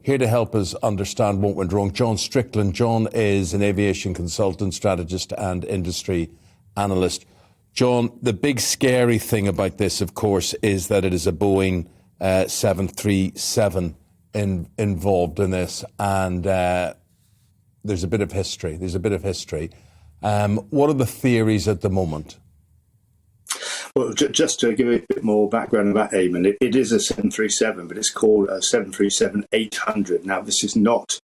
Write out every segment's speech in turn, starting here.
Here to help us understand what went wrong, John Strickland. John is an aviation consultant, strategist and industry analyst. John, the big scary thing about this, of course, is that it is a Boeing 737 involved in this, and there's a bit of history. What are the theories at the moment? Well, just to give a bit more background about Eamon, it is a 737, but it's called a 737-800. Now, this is not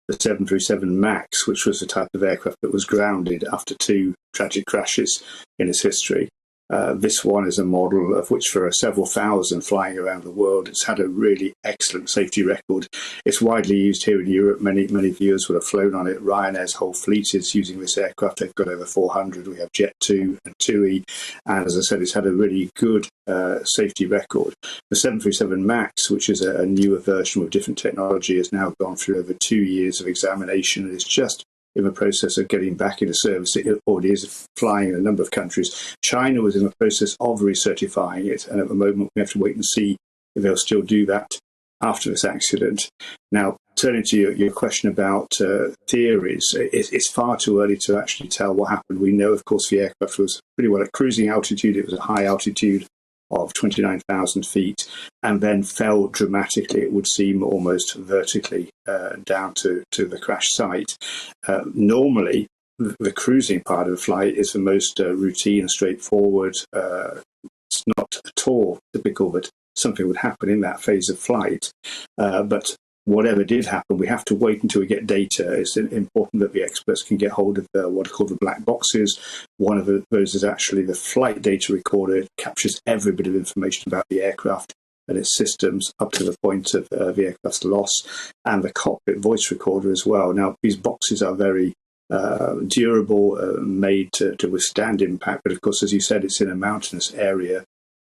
the 737 MAX, which was the type of aircraft that was grounded after 2 tragic crashes in its history. This one is a model of which there are several thousand flying around the world. It's had a really excellent safety record. It's widely used here in Europe. Many viewers would have flown on it. Ryanair's whole fleet is using this aircraft. They've got over 400. We have Jet2 and TUI. And as I said, it's had a really good safety record. The 737 MAX, which is a newer version with different technology, has now gone through over 2 years of examination. And it's just in the process of getting back into service. It already is flying in a number of countries. China was in the process of recertifying it, and at the moment we have to wait and see if they'll still do that after this accident. Now, turning to your question about theories, it's far too early to actually tell what happened. We know, of course, the aircraft was pretty well at cruising altitude. It was a high altitude of 29,000 feet, and then fell dramatically, it would seem, almost vertically down to the crash site. Normally, the cruising part of the flight is the most routine and straightforward. It's not at all typical that something would happen in that phase of flight. But whatever did happen, we have to wait until we get data. It's important that the experts can get hold of what are called the black boxes. One of those is actually the flight data recorder. It captures every bit of information about the aircraft and its systems up to the point of the aircraft's loss, and the cockpit voice recorder as well. Now, these boxes are very durable, made to withstand impact, but of course, as you said, it's in a mountainous area,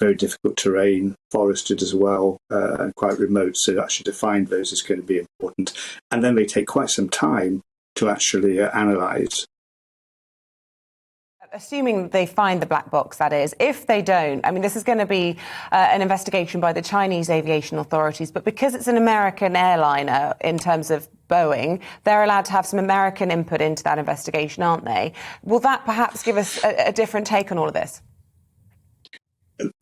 very difficult terrain, forested as well, and quite remote. So actually to find those is going to be important. And then they take quite some time to actually analyse. Assuming they find the black box, that is. If they don't, I mean, this is going to be an investigation by the Chinese aviation authorities, but because it's an American airliner in terms of Boeing, they're allowed to have some American input into that investigation, aren't they? Will that perhaps give us a different take on all of this?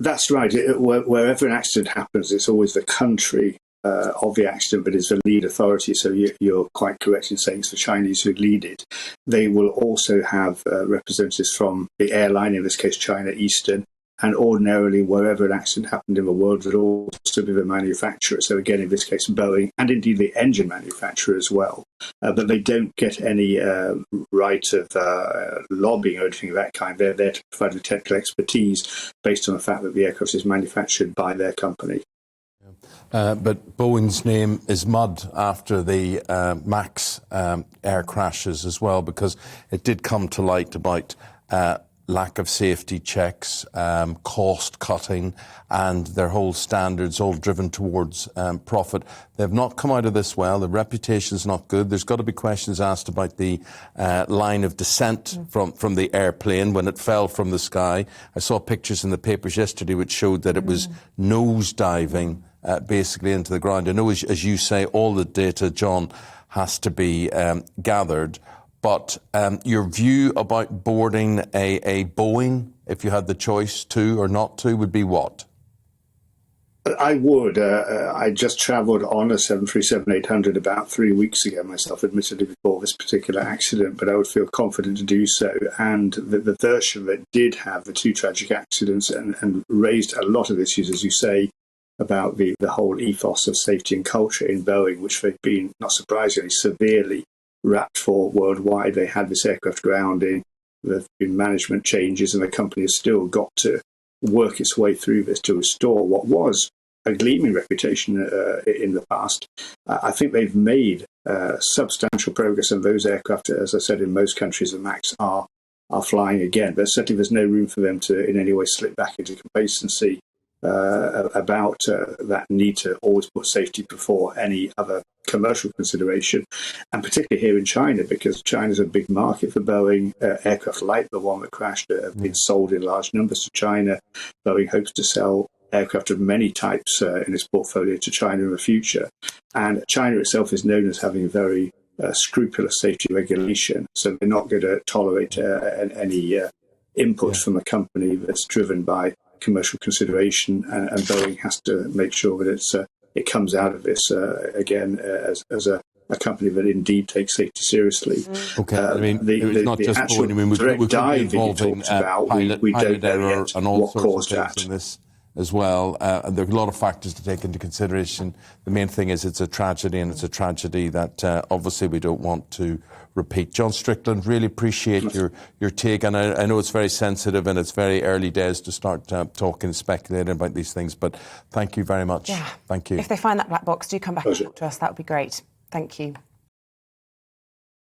That's right. Wherever an accident happens, it's always the country of the accident that is the lead authority. So you're quite correct in saying it's the Chinese who lead it. They will also have representatives from the airline, in this case China Eastern, and ordinarily wherever an accident happened in the world would also be the manufacturer. So again, in this case Boeing, and indeed the engine manufacturer as well. But they don't get any right of lobbying or anything of that kind. They're there to provide the technical expertise based on the fact that the aircraft is manufactured by their company. But Boeing's name is mud after the MAX air crashes as well, because it did come to light about lack of safety checks, cost cutting, and their whole standards all driven towards profit. They've not come out of this well. The reputation's not good. There's got to be questions asked about the line of descent from the airplane when it fell from the sky. I saw pictures in the papers yesterday which showed that it was nose diving basically into the ground. I know, as you say, all the data, John, has to be gathered. But your view about boarding a Boeing, if you had the choice to or not to, would be what? I would. I just travelled on a 737-800 about 3 weeks ago myself, admittedly before this particular accident, but I would feel confident to do so. And the version that did have the 2 tragic accidents and raised a lot of issues, as you say, about the whole ethos of safety and culture in Boeing, which they've been, not surprisingly, severely wrapped for worldwide. They had this aircraft grounding, there have been management changes, and the company has still got to work its way through this to restore what was a gleaming reputation in the past. I think they've made substantial progress, and those aircraft, as I said, in most countries, the MAX are flying again. But certainly there's no room for them to in any way slip back into complacency about that need to always put safety before any other commercial consideration, and particularly here in China, because China's a big market for Boeing. Aircraft like the one that crashed have been sold in large numbers to China. Boeing hopes to sell aircraft of many types in its portfolio to China in the future. And China itself is known as having very scrupulous safety regulation, so they're not going to tolerate any input from a company that's driven by commercial consideration, and Boeing has to make sure that it comes out of this again as a company that indeed takes safety seriously. Okay, I mean, it's not just Boeing. I mean, we could be involving pilot error and all sorts of things in this as well. And there are a lot of factors to take into consideration. The main thing is it's a tragedy, and it's a tragedy that obviously we don't want to repeat. John Strickland, really appreciate your take, and I know it's very sensitive and it's very early days to start talking and speculating about these things, but thank you very much. Yeah. Thank you. If they find that black box, do come back and talk to us. That would be great. Thank you.